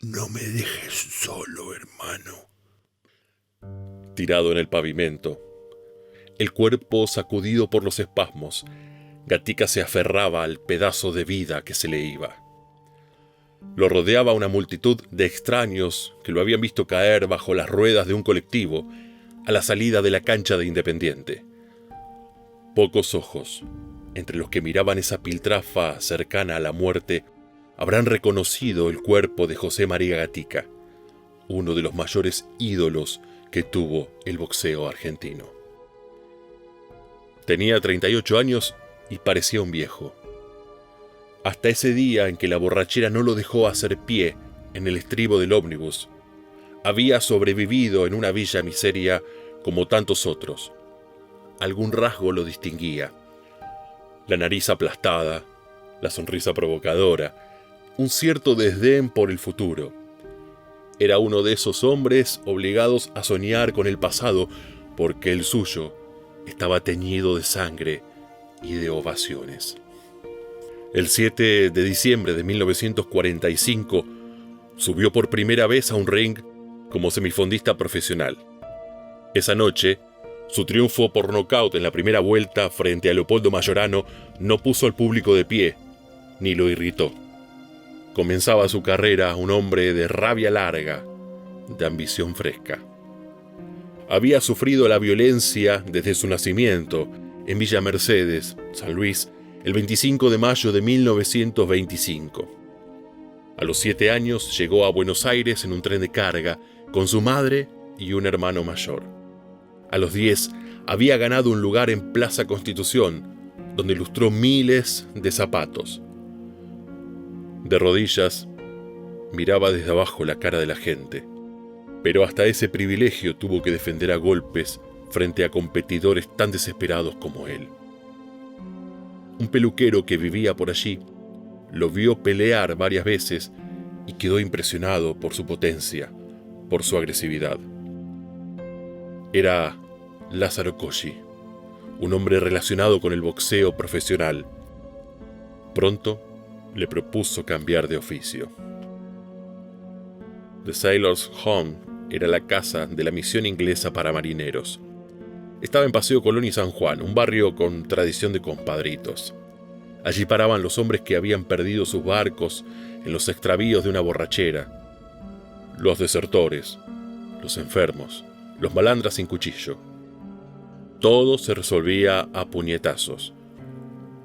No me dejes solo, hermano. Tirado en el pavimento, el cuerpo sacudido por los espasmos, Gatica se aferraba al pedazo de vida que se le iba. Lo rodeaba una multitud de extraños que lo habían visto caer bajo las ruedas de un colectivo a la salida de la cancha de Independiente. Pocos ojos, entre los que miraban esa piltrafa cercana a la muerte, habrán reconocido el cuerpo de José María Gatica, uno de los mayores ídolos que tuvo el boxeo argentino. Tenía 38 años y parecía un viejo. Hasta ese día en que la borrachera no lo dejó hacer pie en el estribo del ómnibus, había sobrevivido en una villa miseria como tantos otros. Algún rasgo lo distinguía: la nariz aplastada, la sonrisa provocadora, un cierto desdén por el futuro. Era uno de esos hombres obligados a soñar con el pasado porque el suyo estaba teñido de sangre y de ovaciones. El 7 de diciembre de 1945 subió por primera vez a un ring como semifondista profesional. Esa noche, su triunfo por nocaut en la primera vuelta frente a Leopoldo Mayorano no puso al público de pie, ni lo irritó. Comenzaba su carrera un hombre de rabia larga, de ambición fresca. Había sufrido la violencia desde su nacimiento en Villa Mercedes, San Luis, el 25 de mayo de 1925. A los 7 años llegó a Buenos Aires en un tren de carga con su madre y un hermano mayor. A los 10 había ganado un lugar en Plaza Constitución, donde lustró miles de zapatos. De rodillas, miraba desde abajo la cara de la gente, pero hasta ese privilegio tuvo que defender a golpes frente a competidores tan desesperados como él. Un peluquero que vivía por allí lo vio pelear varias veces y quedó impresionado por su potencia, por su agresividad. Era Lázaro Cosci, un hombre relacionado con el boxeo profesional. Pronto le propuso cambiar de oficio. The Sailor's Home era la casa de la misión inglesa para marineros. Estaba en Paseo Colón y San Juan, un barrio con tradición de compadritos. Allí paraban los hombres que habían perdido sus barcos en los extravíos de una borrachera, los desertores, los enfermos, los malandras sin cuchillo. Todo se resolvía a puñetazos.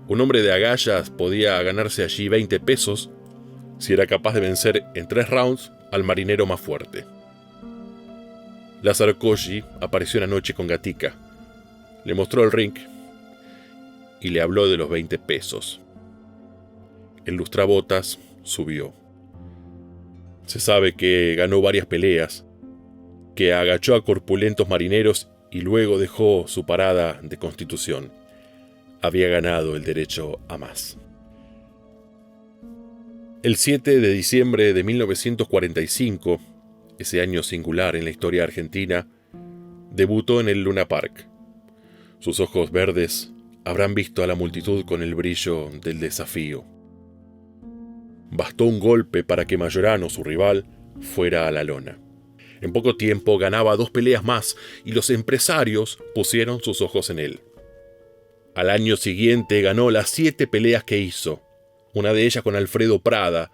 Un hombre de agallas podía ganarse allí 20 pesos si era capaz de vencer en 3 rounds al marinero más fuerte. Lázaro Cosci apareció una noche con Gatica. Le mostró el ring y le habló de los 20 pesos. El lustrabotas subió. Se sabe que ganó varias peleas, que agachó a corpulentos marineros y luego dejó su parada de Constitución. Había ganado el derecho a más. El 7 de diciembre de 1945, ese año singular en la historia argentina, debutó en el Luna Park. Sus ojos verdes habrán visto a la multitud con el brillo del desafío. Bastó un golpe para que Mayorano, su rival, fuera a la lona. En poco tiempo ganaba 2 peleas más y los empresarios pusieron sus ojos en él. Al año siguiente ganó las 7 peleas que hizo, una de ellas con Alfredo Prada,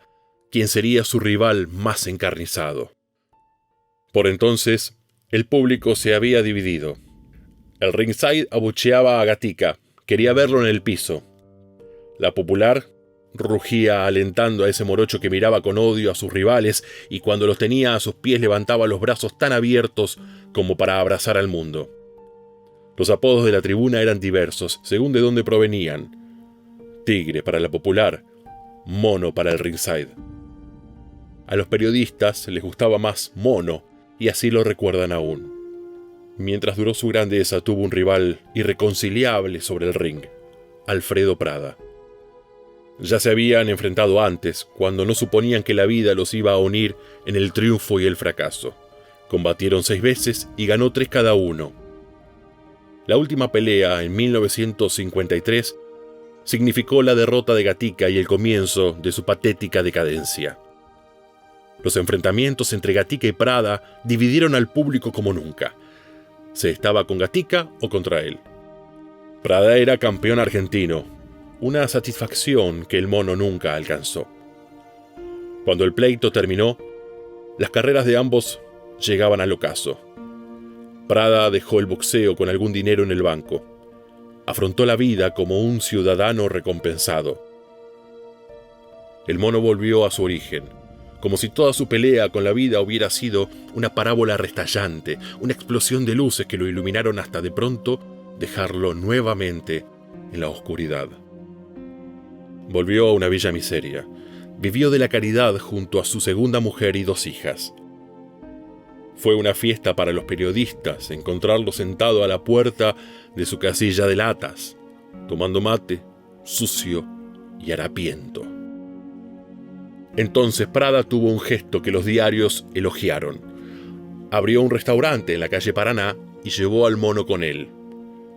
quien sería su rival más encarnizado. Por entonces, el público se había dividido. El ringside abucheaba a Gatica, quería verlo en el piso. La popular rugía alentando a ese morocho que miraba con odio a sus rivales y cuando los tenía a sus pies levantaba los brazos tan abiertos como para abrazar al mundo. Los apodos de la tribuna eran diversos, según de dónde provenían. Tigre para la popular, Mono para el ringside. A los periodistas les gustaba más Mono, y así lo recuerdan aún. Mientras duró su grandeza, tuvo un rival irreconciliable sobre el ring, Alfredo Prada. Ya se habían enfrentado antes, cuando no suponían que la vida los iba a unir en el triunfo y el fracaso. Combatieron 6 veces y ganó 3 cada uno. La última pelea, en 1953, significó la derrota de Gatica y el comienzo de su patética decadencia. Los enfrentamientos entre Gatica y Prada dividieron al público como nunca. Se estaba con Gatica o contra él. Prada era campeón argentino, una satisfacción que el mono nunca alcanzó. Cuando el pleito terminó, las carreras de ambos llegaban al ocaso. Prada dejó el boxeo con algún dinero en el banco. Afrontó la vida como un ciudadano recompensado. El mono volvió a su origen, como si toda su pelea con la vida hubiera sido una parábola restallante, una explosión de luces que lo iluminaron hasta de pronto dejarlo nuevamente en la oscuridad. Volvió a una villa miseria. Vivió de la caridad junto a su segunda mujer y 2 hijas. Fue una fiesta para los periodistas encontrarlo sentado a la puerta de su casilla de latas, tomando mate, sucio y harapiento. Entonces Prada tuvo un gesto que los diarios elogiaron. Abrió un restaurante en la calle Paraná y llevó al mono con él.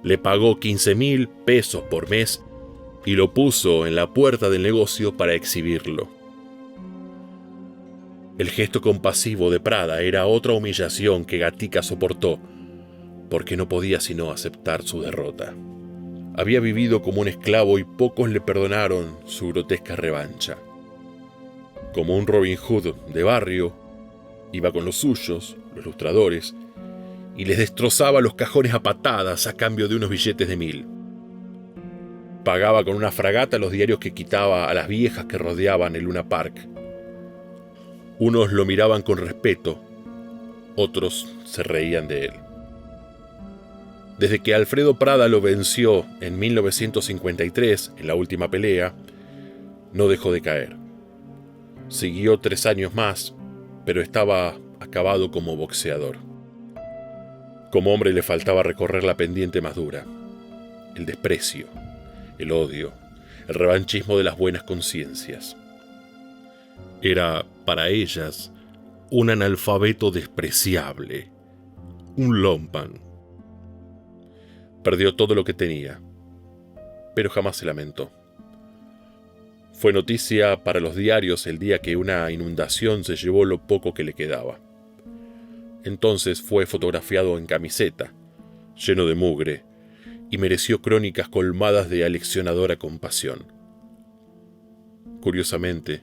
Le pagó 15.000 pesos por mes y lo puso en la puerta del negocio para exhibirlo. El gesto compasivo de Prada era otra humillación que Gatica soportó, porque no podía sino aceptar su derrota. Había vivido como un esclavo y pocos le perdonaron su grotesca revancha. Como un Robin Hood de barrio, iba con los suyos, los lustradores, y les destrozaba los cajones a patadas a cambio de unos billetes de 1.000. Pagaba con una fragata los diarios que quitaba a las viejas que rodeaban el Luna Park. Unos lo miraban con respeto, otros se reían de él. Desde que Alfredo Prada lo venció en 1953, en la última pelea, no dejó de caer. Siguió 3 años más, pero estaba acabado como boxeador. Como hombre le faltaba recorrer la pendiente más dura: el desprecio, el odio, el revanchismo de las buenas conciencias. Era, para ellas, un analfabeto despreciable, un lumpen. Perdió todo lo que tenía, pero jamás se lamentó. Fue noticia para los diarios el día que una inundación se llevó lo poco que le quedaba. Entonces fue fotografiado en camiseta, lleno de mugre, y mereció crónicas colmadas de aleccionadora compasión. Curiosamente,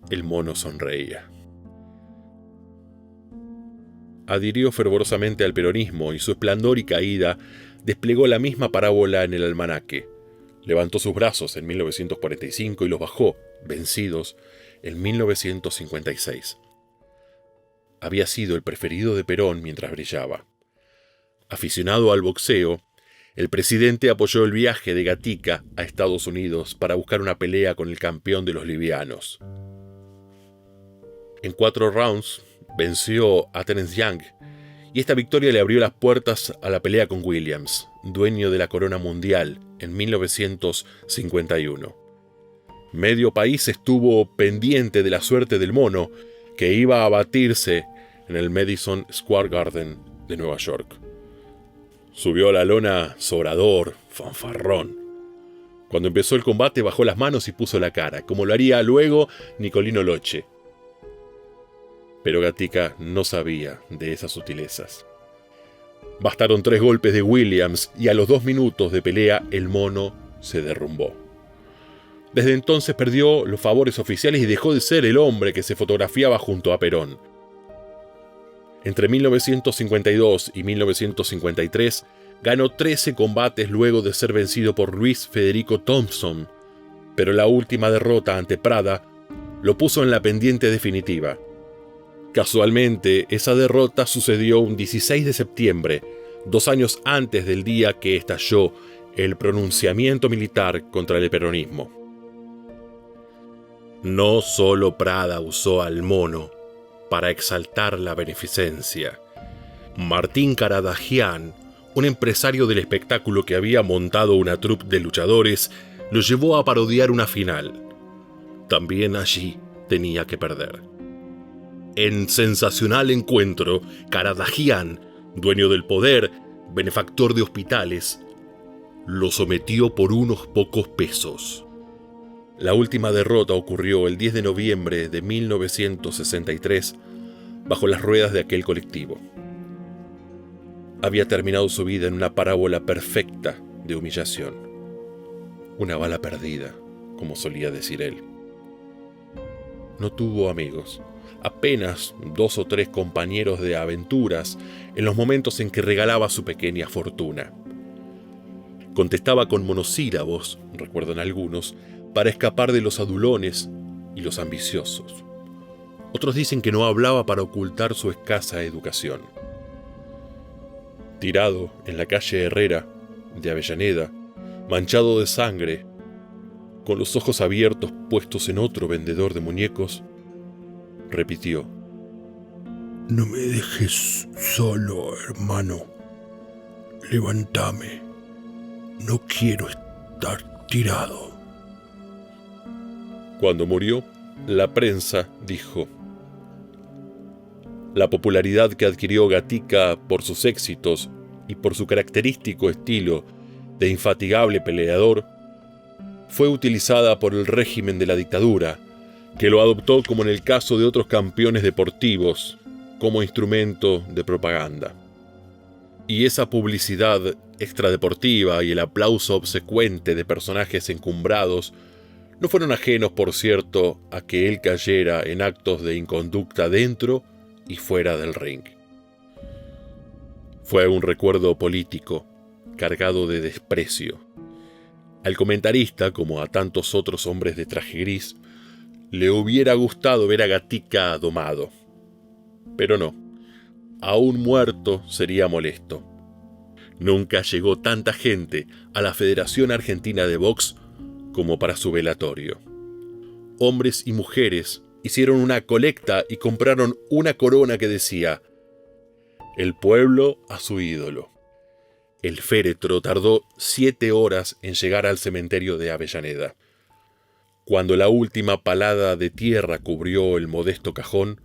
el mono sonreía. Adhirió fervorosamente al peronismo y su esplendor y caída desplegó la misma parábola en el almanaque. Levantó sus brazos en 1945 y los bajó, vencidos, en 1956. Había sido el preferido de Perón mientras brillaba. Aficionado al boxeo, el presidente apoyó el viaje de Gatica a Estados Unidos para buscar una pelea con el campeón de los livianos. En 4 rounds venció a Terence Young, y esta victoria le abrió las puertas a la pelea con Williams, dueño de la corona mundial, en 1951. Medio país estuvo pendiente de la suerte del mono, que iba a batirse en el Madison Square Garden de Nueva York. Subió a la lona sobrador, fanfarrón. Cuando empezó el combate bajó las manos y puso la cara, como lo haría luego Nicolino Loche. Pero Gatica no sabía de esas sutilezas. Bastaron 3 golpes de Williams y a los 2 minutos de pelea el mono se derrumbó. Desde entonces perdió los favores oficiales y dejó de ser el hombre que se fotografiaba junto a Perón. Entre 1952 y 1953 ganó 13 combates luego de ser vencido por Luis Federico Thompson, pero la última derrota ante Prada lo puso en la pendiente definitiva. Casualmente, esa derrota sucedió un 16 de septiembre, 2 años antes del día que estalló el pronunciamiento militar contra el peronismo. No solo Prada usó al mono para exaltar la beneficencia. Martín Karadagian, un empresario del espectáculo que había montado una troupe de luchadores, lo llevó a parodiar una final. También allí tenía que perder. En sensacional encuentro, Karadagian, dueño del poder, benefactor de hospitales, lo sometió por unos pocos pesos. La última derrota ocurrió el 10 de noviembre de 1963 bajo las ruedas de aquel colectivo. Había terminado su vida en una parábola perfecta de humillación. Una bala perdida, como solía decir él. No tuvo amigos, apenas 2 o 3 compañeros de aventuras en los momentos en que regalaba su pequeña fortuna. Contestaba con monosílabos, recuerdan algunos, para escapar de los adulones y los ambiciosos. Otros dicen que no hablaba para ocultar su escasa educación. Tirado en la calle Herrera de Avellaneda, manchado de sangre, con los ojos abiertos puestos en otro vendedor de muñecos, repitió: No me dejes solo, hermano. Levántame. No quiero estar tirado. Cuando murió, la prensa dijo: la popularidad que adquirió Gatica por sus éxitos y por su característico estilo de infatigable peleador fue utilizada por el régimen de la dictadura, que lo adoptó, como en el caso de otros campeones deportivos, como instrumento de propaganda. Y esa publicidad extradeportiva y el aplauso obsecuente de personajes encumbrados no fueron ajenos, por cierto, a que él cayera en actos de inconducta dentro y fuera del ring. Fue un recuerdo político, cargado de desprecio. Al comentarista, como a tantos otros hombres de traje gris, le hubiera gustado ver a Gatica domado. Pero no, aún muerto sería molesto. Nunca llegó tanta gente a la Federación Argentina de Box como para su velatorio. Hombres y mujeres hicieron una colecta y compraron una corona que decía: el pueblo a su ídolo. El féretro tardó 7 horas en llegar al cementerio de Avellaneda. Cuando la última palada de tierra cubrió el modesto cajón,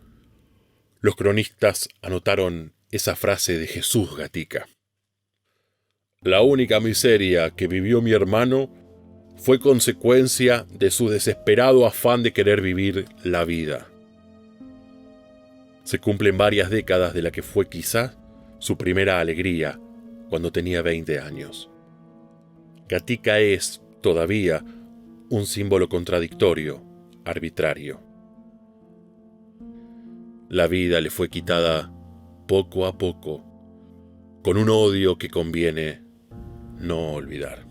los cronistas anotaron esa frase de Jesús Gatica: la única miseria que vivió mi hermano fue consecuencia de su desesperado afán de querer vivir la vida. Se cumplen varias décadas de la que fue quizá su primera alegría cuando tenía 20 años. Gatica es, todavía, un símbolo contradictorio, arbitrario. La vida le fue quitada poco a poco, con un odio que conviene no olvidar.